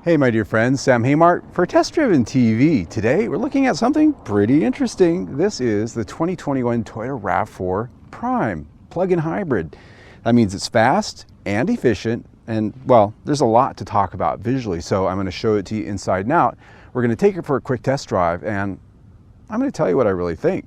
Hey my dear friends, Sam Haymart for Test Driven TV. Today we're looking at something pretty interesting. This is the 2021 Toyota RAV4 Prime plug-in hybrid. That means it's fast and efficient, and well, there's a lot to talk about visually, so I'm going to show it to you inside and out. We're going to take it for a quick test drive, and I'm going to tell you what I really think.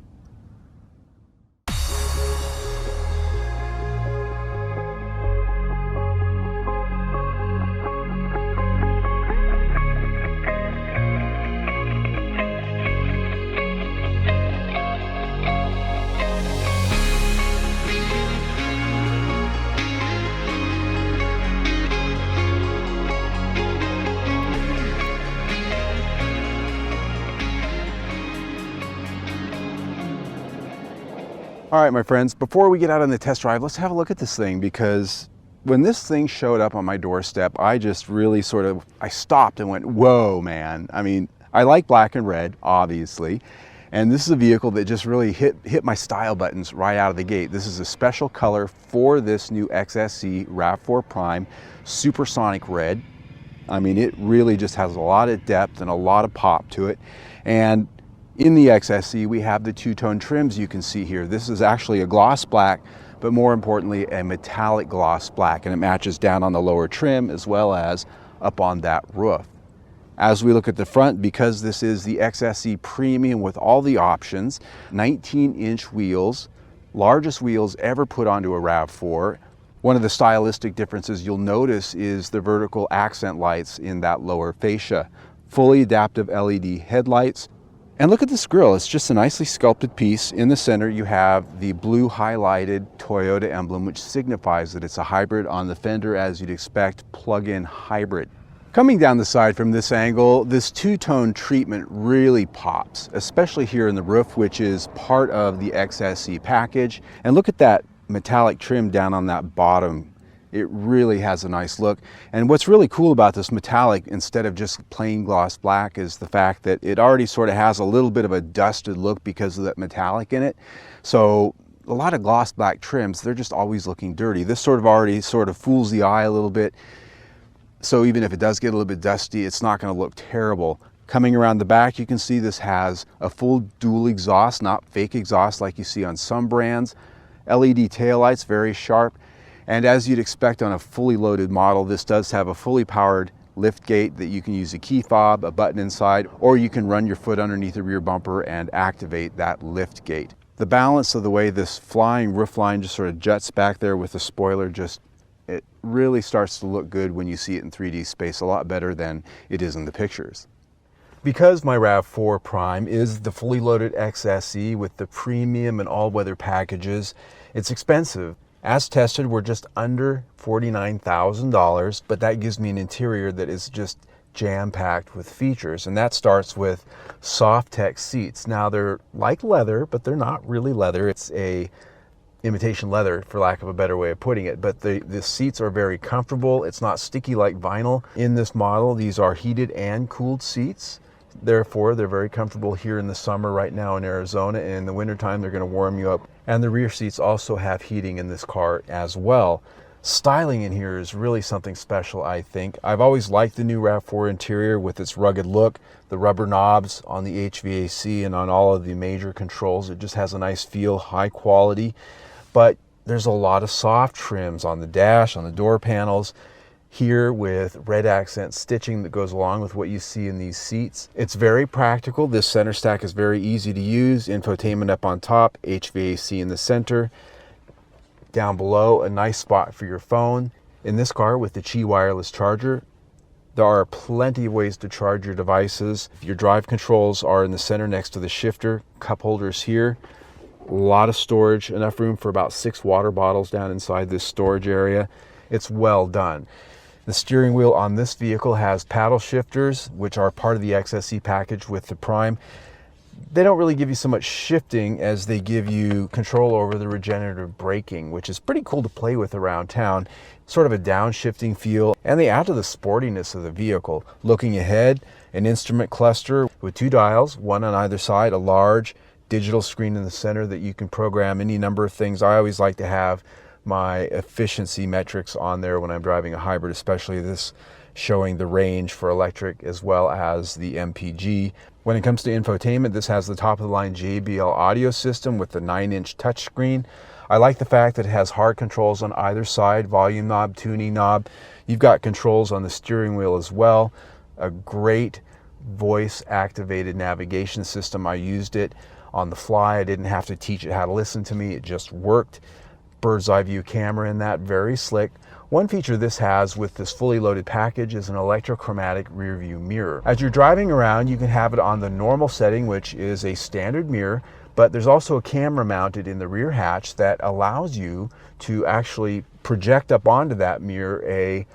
All right, my friends, before we get out on the test drive, let's have a look at this thing, because when this thing showed up on my doorstep, I just really I stopped and went, whoa, man. I mean, I like black and red, obviously, and this is a vehicle that just really hit my style buttons right out of the gate. This is a special color for this new XSE RAV4 Prime, supersonic red. I mean, it really just has a lot of depth and a lot of pop to it. And in the XSE, we have the two-tone trims you can see here. This is actually a gloss black, but more importantly, a metallic gloss black, and it matches down on the lower trim as well as up on that roof. As we look at the front, because this is the XSE Premium with all the options, 19-inch wheels, largest wheels ever put onto a RAV4. One of the stylistic differences you'll notice is the vertical accent lights in that lower fascia. Fully adaptive LED headlights. And look at this grille, it's just a nicely sculpted piece. In the center you have the blue highlighted Toyota emblem, which signifies that it's a hybrid on the fender, as you'd expect, plug-in hybrid. Coming down the side from this angle, this two-tone treatment really pops, especially here in the roof, which is part of the XSE package. And look at that metallic trim down on that bottom. It really has a nice look. And what's really cool about this metallic, instead of just plain gloss black, is the fact that it already sort of has a little bit of a dusted look because of that metallic in it. So a lot of gloss black trims, they're just always looking dirty. This already fools the eye a little bit. So even if it does get a little bit dusty, it's not going to look terrible. Coming around the back, you can see this has a full dual exhaust, not fake exhaust like you see on some brands. LED taillights, very sharp. And as you'd expect on a fully loaded model, this does have a fully powered lift gate that you can use a key fob, a button inside, or you can run your foot underneath the rear bumper and activate that lift gate. The balance of the way this flying roof line just sort of juts back there with the spoiler, it really starts to look good when you see it in 3D space, a lot better than it is in the pictures. Because my RAV4 Prime is the fully loaded XSE with the premium and all-weather packages, it's expensive. As tested, we're just under $49,000, but that gives me an interior that is just jam-packed with features, and that starts with Soft-Tech seats. Now, they're like leather, but they're not really leather. It's a imitation leather, for lack of a better way of putting it, but the seats are very comfortable. It's not sticky like vinyl. In this model, these are heated and cooled seats. Therefore, they're very comfortable here in the summer right now in Arizona, and in the wintertime, they're going to warm you up. And the rear seats also have heating in this car as well. Styling in here is really something special, I think. I've always liked the new RAV4 interior with its rugged look, the rubber knobs on the HVAC and on all of the major controls. It just has a nice feel, high quality. But there's a lot of soft trims on the dash, on the door panels, here with red accent stitching that goes along with what you see in these seats. It's very practical. This center stack is very easy to use. Infotainment up on top, HVAC in the center. Down below, a nice spot for your phone. In this car with the Qi wireless charger, there are plenty of ways to charge your devices. Your drive controls are in the center next to the shifter, cup holders here. A lot of storage, enough room for about 6 water bottles down inside this storage area. It's well done. The steering wheel on this vehicle has paddle shifters, which are part of the XSE package with the Prime. They don't really give you so much shifting as they give you control over the regenerative braking, which is pretty cool to play with around town. Sort of a downshifting feel, and they add to the sportiness of the vehicle. Looking ahead, an instrument cluster with 2 dials, one on either side, a large digital screen in the center that you can program any number of things. I always like to have my efficiency metrics on there when I'm driving a hybrid, especially this showing the range for electric as well as the MPG. When it comes to infotainment, this has the top-of-the-line JBL audio system with the 9-inch touchscreen. I like the fact that it has hard controls on either side, volume knob, tuning knob. You've got controls on the steering wheel as well. A great voice-activated navigation system. I used it on the fly. I didn't have to teach it how to listen to me. It just worked. Bird's eye view camera in that, very slick. One feature this has with this fully loaded package is an electrochromatic rear view mirror. As you're driving around, you can have it on the normal setting, which is a standard mirror, but there's also a camera mounted in the rear hatch that allows you to actually project up onto that mirror a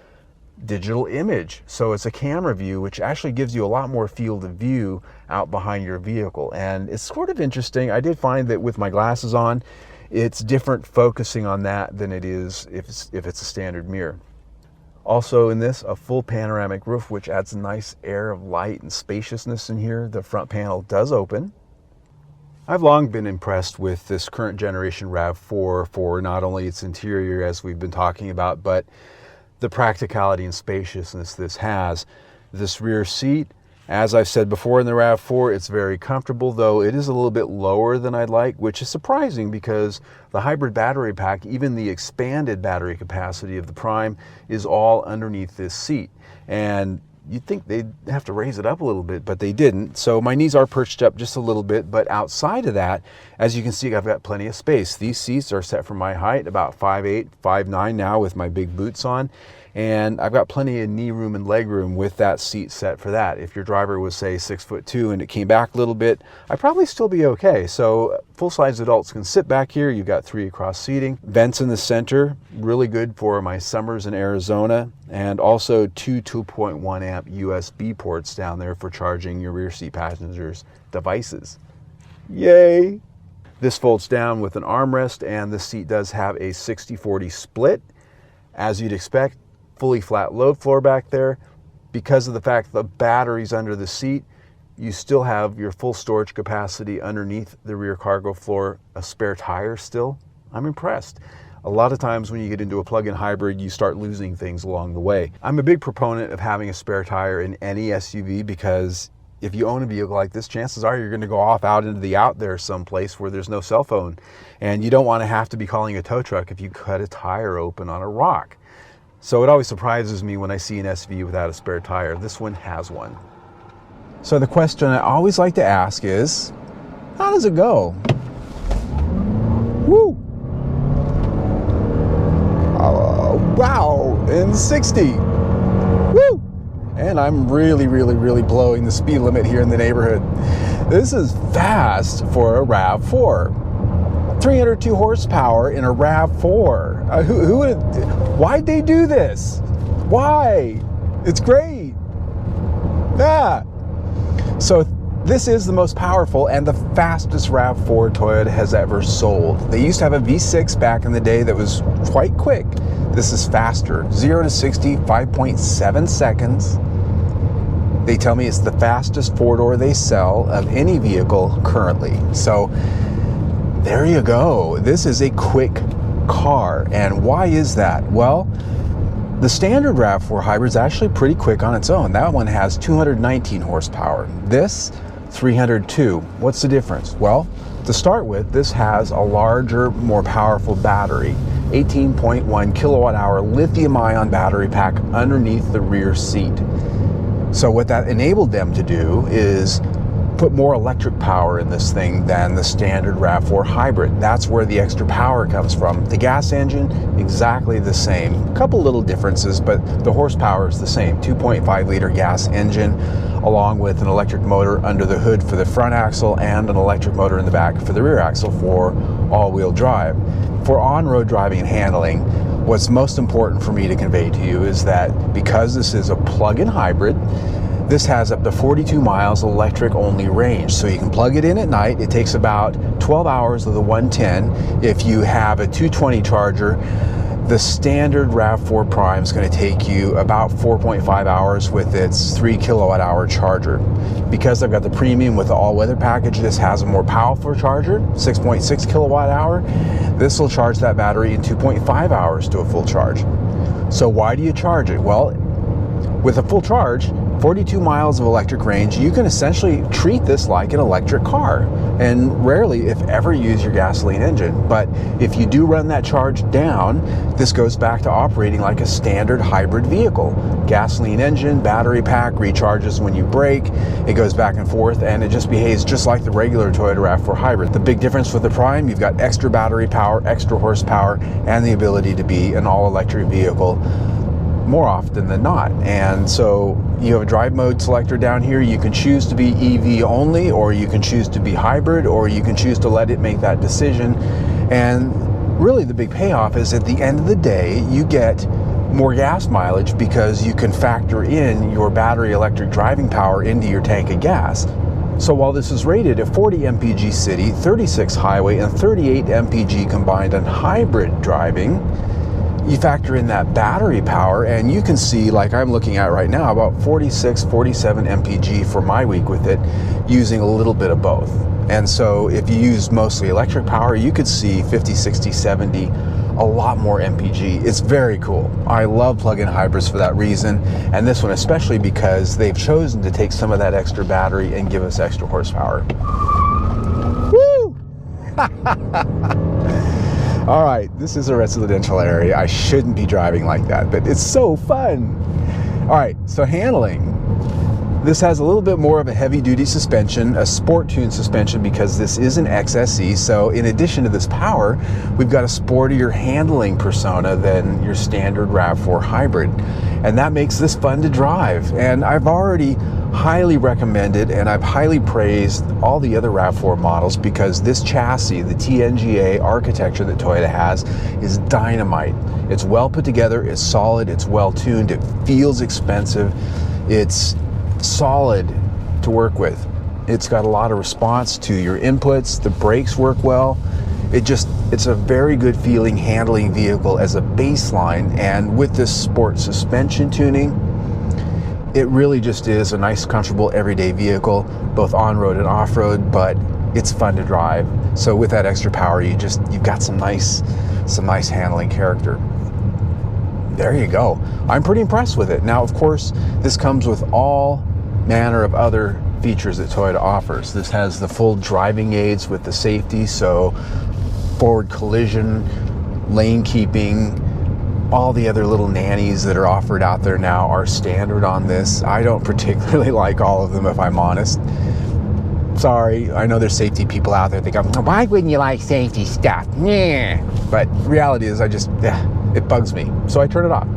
digital image. So it's a camera view, which actually gives you a lot more field of view out behind your vehicle. And it's sort of interesting. I did find that with my glasses on, it's different focusing on that than it is if it's a standard mirror. Also in this, a full panoramic roof, which adds a nice air of light and spaciousness in here. The front panel does open. I've long been impressed with this current generation RAV4 for not only its interior, as we've been talking about, but the practicality and spaciousness this has. This rear seat, as I've said before in the RAV4, it's very comfortable, though it is a little bit lower than I'd like, which is surprising because the hybrid battery pack, even the expanded battery capacity of the Prime, is all underneath this seat. And you'd think they'd have to raise it up a little bit, but they didn't. So my knees are perched up just a little bit, but outside of that, as you can see, I've got plenty of space. These seats are set for my height, about 5'8", 5'9" now with my big boots on. And I've got plenty of knee room and leg room with that seat set for that. If your driver was, say, 6'2" and it came back a little bit, I'd probably still be okay. So full-size adults can sit back here. You've got 3 across seating. Vents in the center, really good for my summers in Arizona. And also 2 2.1 amp USB ports down there for charging your rear seat passengers' devices. Yay! This folds down with an armrest, and the seat does have a 60-40 split. As you'd expect, fully flat load floor back there. Because of the fact the battery's under the seat, you still have your full storage capacity underneath the rear cargo floor, a spare tire still. I'm impressed. A lot of times when you get into a plug-in hybrid, you start losing things along the way. I'm a big proponent of having a spare tire in any SUV because if you own a vehicle like this, chances are you're going to go off out into the out there someplace where there's no cell phone. And you don't want to have to be calling a tow truck if you cut a tire open on a rock. So it always surprises me when I see an SUV without a spare tire. This one has one. So the question I always like to ask is, how does it go? Woo! Wow, in 60. Woo! And I'm really blowing the speed limit here in the neighborhood. This is fast for a RAV4. 302 horsepower in a RAV4. Why'd they do this? Why? It's great. Yeah. So this is the most powerful and the fastest RAV4 Toyota has ever sold. They used to have a V6 back in the day that was quite quick. This is faster. 0 to 60, 5.7 seconds. They tell me it's the fastest four-door they sell of any vehicle currently. So there you go. This is a quick car. And why is that? Well, the standard RAV4 hybrid is actually pretty quick on its own. That one has 219 horsepower. This, 302. What's the difference? Well, to start with, this has a larger, more powerful battery. 18.1 kilowatt hour lithium ion battery pack underneath the rear seat. So what that enabled them to do is put more electric power in this thing than the standard RAV4 hybrid. That's where the extra power comes from. The gas engine, exactly the same. A couple little differences, but the horsepower is the same. 2.5 liter gas engine, along with an electric motor under the hood for the front axle and an electric motor in the back for the rear axle for all-wheel drive. For on-road driving and handling, what's most important for me to convey to you is that because this is a plug-in hybrid, this has up to 42 miles electric-only range. So you can plug it in at night. It takes about 12 hours of the 110. If you have a 220 charger, the standard RAV4 Prime is going to take you about 4.5 hours with its 3 kilowatt hour charger. Because I've got the premium with the all-weather package, this has a more powerful charger, 6.6 kilowatt hour. This will charge that battery in 2.5 hours to a full charge. So why do you charge it? Well, With a full charge, 42 miles of electric range, you can essentially treat this like an electric car and rarely, if ever, use your gasoline engine. But if you do run that charge down, this goes back to operating like a standard hybrid vehicle. Gasoline engine, battery pack, recharges when you brake, it goes back and forth, and it just behaves just like the regular Toyota RAV4 hybrid. The big difference with the Prime, you've got extra battery power, extra horsepower, and the ability to be an all-electric vehicle more often than not. And so you have a drive mode selector down here. You can choose to be EV only, or you can choose to be hybrid, or you can choose to let it make that decision. And really the big payoff is at the end of the day, you get more gas mileage because you can factor in your battery electric driving power into your tank of gas. So while this is rated at 40 mpg city, 36 highway, and 38 mpg combined on hybrid driving, you factor in that battery power and you can see, like I'm looking at right now, about 46, 47 mpg for my week with it, using a little bit of both. And so if you use mostly electric power, you could see 50, 60, 70, a lot more mpg. It's very cool. I love plug-in hybrids for that reason, and this one especially because they've chosen to take some of that extra battery and give us extra horsepower. Woo! All right, this is a residential area. I shouldn't be driving like that, but it's so fun. All right, so handling. This has a little bit more of a heavy-duty suspension, a sport-tuned suspension, because this is an XSE. So in addition to this power, we've got a sportier handling persona than your standard RAV4 hybrid. And that makes this fun to drive. And I've already highly recommended and I've highly praised all the other RAV4 models because this chassis, the TNGA architecture that Toyota has, is dynamite. It's well put together, it's solid, it's well tuned, it feels expensive, it's solid to work with. It's got a lot of response to your inputs, the brakes work well. It's a very good feeling handling vehicle as a baseline, and with this sport suspension tuning, it really just is a nice, comfortable, everyday vehicle, both on-road and off-road, but it's fun to drive. So with that extra power, you've got some nice handling character. There you go. I'm pretty impressed with it. Now, of course, this comes with all manner of other features that Toyota offers. This has the full driving aids with the safety, so forward collision, lane keeping, all the other little nannies that are offered out there now are standard on this. I don't particularly like all of them, if I'm honest. Sorry, I know there's safety people out there thinking, why wouldn't you like safety stuff? Yeah. But reality is it bugs me. So I turn it off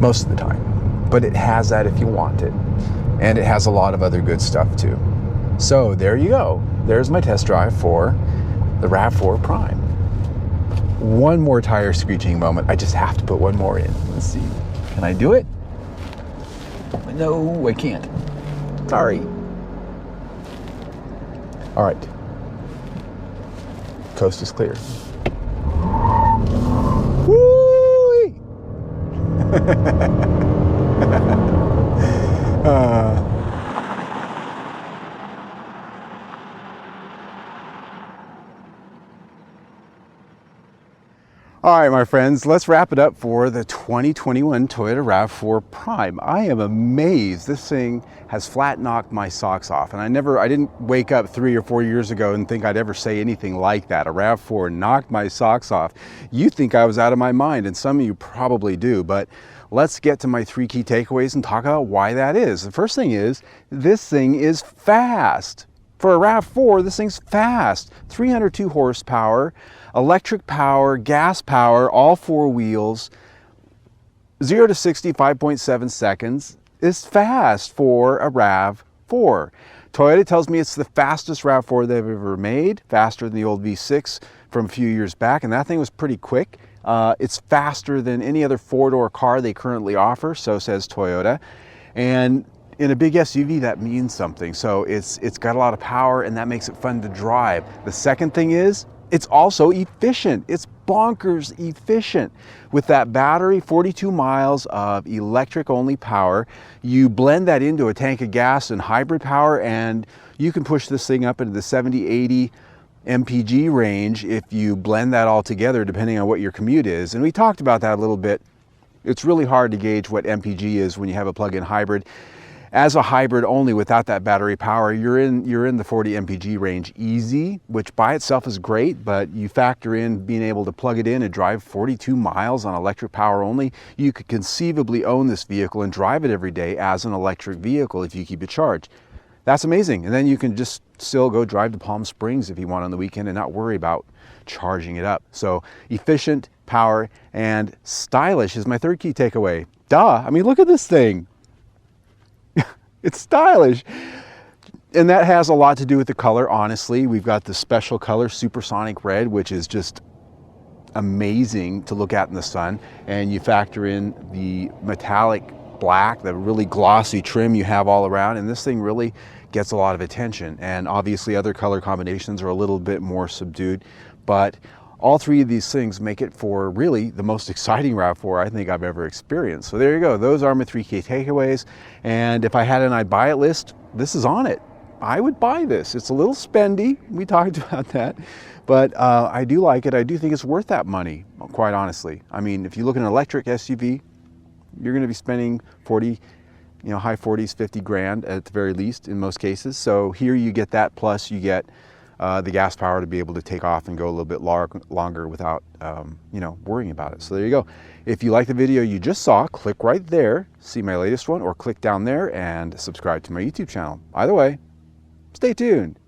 most of the time. But it has that if you want it. And it has a lot of other good stuff too. So there you go. There's my test drive for the RAV4 Prime. One more tire screeching moment. I just have to put one more in. Let's see. Can I do it? No, I can't. Sorry. All right. Coast is clear. Woo-wee! All right, my friends, let's wrap it up for the 2021 Toyota RAV4 Prime. I am amazed. This thing has flat knocked my socks off. And I didn't wake up 3 or 4 years ago and think I'd ever say anything like that. A RAV4 knocked my socks off. You think I was out of my mind, and some of you probably do, but let's get to my 3 key takeaways and talk about why that is. The first thing is, this thing is fast. For a RAV4, this thing's fast. 302 horsepower, electric power, gas power, all 4 wheels, 0 to 60, 5.7 seconds is fast for a RAV4. Toyota tells me it's the fastest RAV4 they've ever made, faster than the old V6 from a few years back, and that thing was pretty quick. It's faster than any other 4-door car they currently offer, so says Toyota. And in a big SUV, that means something. So it's got a lot of power, and that makes it fun to drive. The second thing is, it's also efficient. It's bonkers efficient. With that battery, 42 miles of electric only power, you blend that into a tank of gas and hybrid power, and you can push this thing up into the 70, 80 mpg range if you blend that all together, depending on what your commute is. And we talked about that a little bit It's really hard to gauge what MPG is when you have a plug-in hybrid. As a hybrid only without that battery power, you're in the 40 MPG range easy, which by itself is great, but you factor in being able to plug it in and drive 42 miles on electric power only. You could conceivably own this vehicle and drive it every day as an electric vehicle if you keep it charged. That's amazing. And then you can just still go drive to Palm Springs if you want on the weekend and not worry about charging it up. So efficient, power, and stylish is my third key takeaway. Duh, I mean, look at this thing. It's stylish. And that has a lot to do with the color, honestly. We've got the special color, Supersonic Red, which is just amazing to look at in the sun. And you factor in the metallic black, the really glossy trim you have all around, and this thing really gets a lot of attention. And obviously other color combinations are a little bit more subdued, but all three of these things make it for really the most exciting RAV4 I think I've ever experienced. So there you go. Those are my 3 key takeaways. And if I had an I'd buy it list, this is on it. I would buy this. It's a little spendy. We talked about that, but I do like it. I do think it's worth that money, quite honestly. I mean, if you look at an electric SUV, you're going to be spending 40, high 40s, 50 grand at the very least in most cases. So here you get that, plus you get the gas power to be able to take off and go a little bit longer without, worrying about it. So there you go. If you like the video you just saw, click right there, see my latest one, or click down there and subscribe to my YouTube channel. Either way, stay tuned.